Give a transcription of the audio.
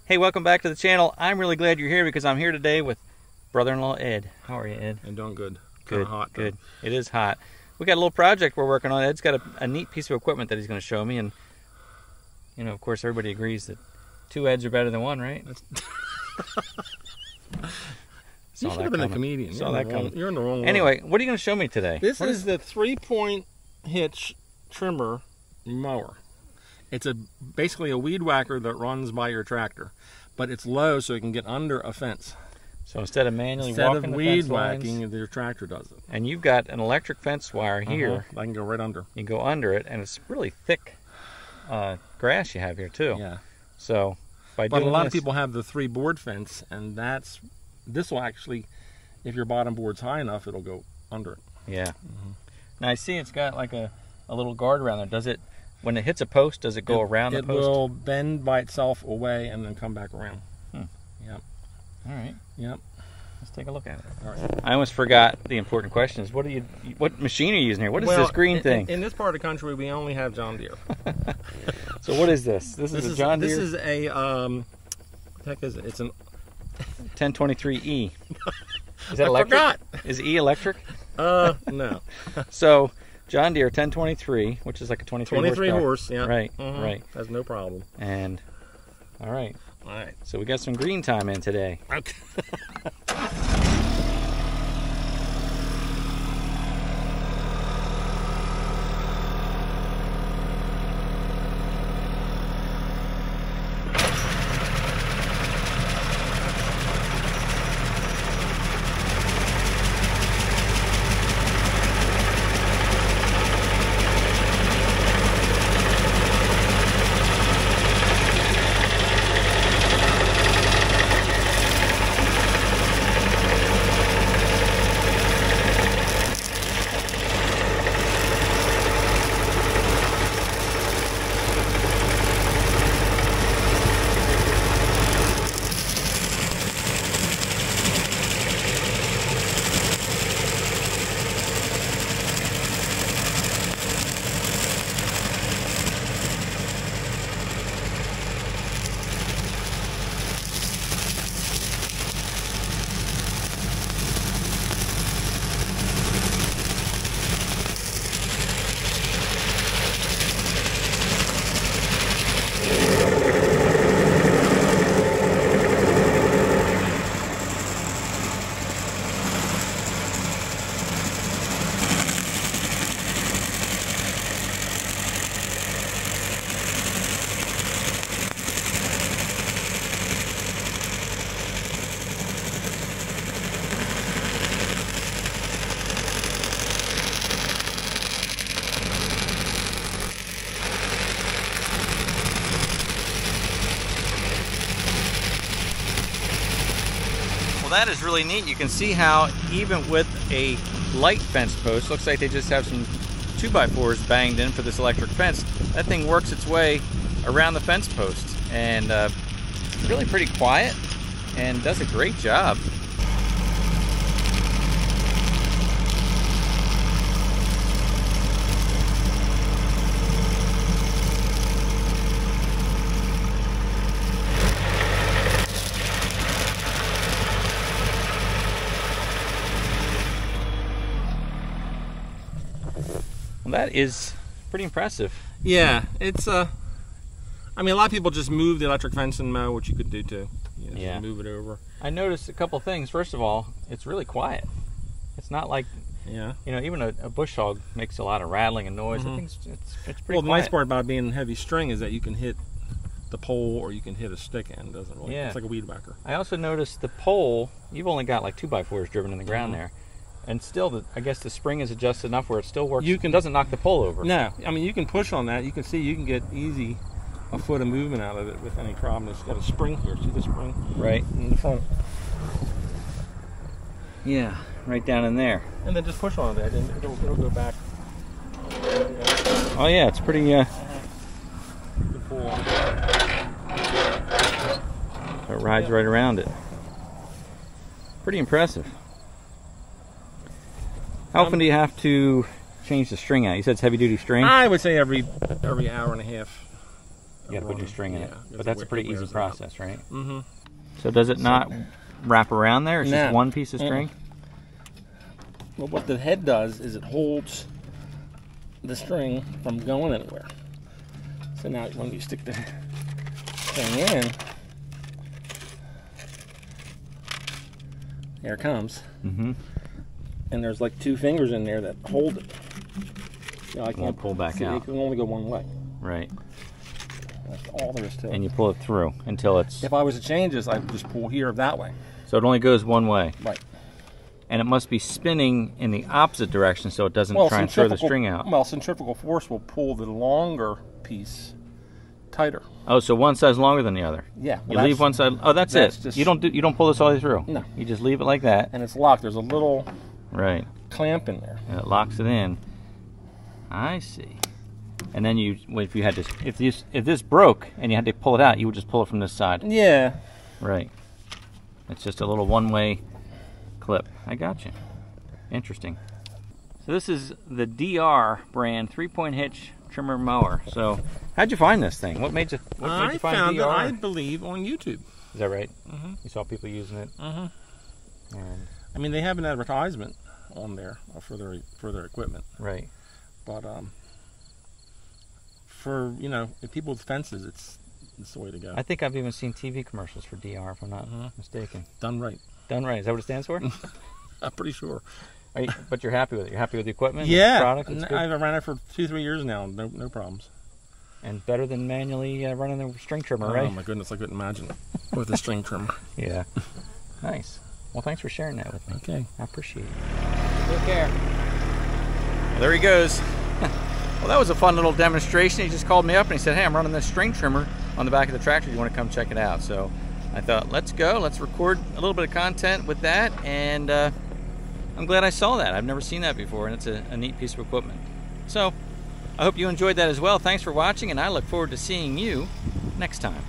Hey, welcome back to the channel. I'm really glad you're here because I'm here today with brother-in-law Ed. How are you, Ed? I'm doing good. Good, Kind of hot. Good. It is hot. We got a little project we're working on. Ed's got a neat piece of equipment that he's going to show me, and you know, of course, everybody agrees that two Eds are better than one, right? You should have been a comedian. You're in the wrong one. Anyway, what are you going to show me today? This is the 3-point hitch trimmer mower. It's basically a weed whacker that runs by your tractor, but it's low so it can get under a fence. So instead of manually walking the weed fence whacking, lines, your tractor does it. and you've got an electric fence wire here. I can go right under. You can go under it, and it's really thick grass you have here too. Yeah. So by But doing a lot this, of people have the 3-board fence, and this will actually, if your bottom board's high enough, it'll go under it. Yeah. Now I see it's got like a little guard around there. Does it, when it hits a post, does it go around the post? It will bend by itself away and then come back around. Yep. All right. Yep. Let's take a look at it. All right. I almost forgot the important question is, what machine are you using here? What is this green thing? In this part of the country, we only have John Deere. So what is this? This is a John Deere? This is a, what the heck is it? It's an 1023E. Is that electric? I forgot. Is E electric? No. So John Deere 1023, which is like a 23 horse, yeah. Right, right. That's no problem. And, all right. All right. So we got some green time in today. Okay. Well, that is really neat. You can see how even with a light fence post, looks like they just have some 2x4s banged in for this electric fence. That thing works its way around the fence post, and really pretty quiet and does a great job. Well, that is pretty impressive. Yeah, it's I mean, a lot of people just move the electric fence and mow, which you could do too. You know, yeah. Move it over. I noticed a couple things. First of all, it's really quiet. It's not like, yeah, you know, even a bush hog makes a lot of rattling and noise. I think it's pretty well, the quiet. nice part about being heavy string is that you can hit the pole or you can hit a stick end. Doesn't really. Yeah. It's like a weed whacker. I also noticed the pole. You've only got like 2x4s driven in the ground there. And still, I guess the spring is adjusted enough where it still works. It doesn't knock the pole over. No, I mean, you can push on that. You can see you can get easy a foot of movement out of it with any problem. It's got a spring here. See the spring? Right. In the front. Yeah, right down in there. And then just push on that and it'll go back. Oh yeah, it's pretty you can pull on. So it rides right around it. Pretty impressive. How often do you have to change the string out? You said it's heavy duty string? I would say every hour and a half. You got to put your string in it. Yeah, But that's a pretty easy process, right? Mm-hmm. So does it not wrap around there? It's just one piece of string? Well, what the head does is it holds the string from going anywhere. So now when you stick the thing in, there it comes. Mm-hmm. And there's like 2 fingers in there that hold it. You know, I can't pull back out. It can only go one way. Right. That's all there is to it. And you pull it through until it's... If I was to change this, I'd just pull here that way. So it only goes one way. Right. And it must be spinning in the opposite direction so it doesn't try and throw the string out. Well, centrifugal force will pull the longer piece tighter. Oh, so one side's longer than the other. Yeah. You leave one side. Oh, that's it. Just, you don't pull this all the way through. No. You just leave it like that. And it's locked. There's a little clamp in there. And it locks it in. I see. And then if you had to, if this broke and you had to pull it out, you would just pull it from this side. Yeah. Right. It's just a little one-way clip. I got you. Interesting. So this is the DR brand 3-point hitch trimmer mower. So how'd you find this thing? What made you find DR? I found it, I believe, on YouTube. Is that right? Mm-hmm. You saw people using it? Mm-hmm. And I mean, they have an advertisement on there for their equipment. Right. But for if people with fences, it's the way to go. I think I've even seen TV commercials for DR, if I'm not mistaken. Done right. Done right. Is that what it stands for? I'm pretty sure. But you're happy with it? You're happy with the equipment? Yeah. The product? It's good? I've ran it for 2-3 years now. No problems. And better than manually running the string trimmer, right? Oh my goodness, I couldn't imagine with a string trimmer. Yeah. Nice. Well, thanks for sharing that with me. Okay. I appreciate it. Take care. Well, there he goes. Well, that was a fun little demonstration. He just called me up and he said, hey, I'm running this string trimmer on the back of the tractor. You want to come check it out? So I thought, let's go. Let's record a little bit of content with that. And I'm glad I saw that. I've never seen that before, and it's a neat piece of equipment. So I hope you enjoyed that as well. Thanks for watching, and I look forward to seeing you next time.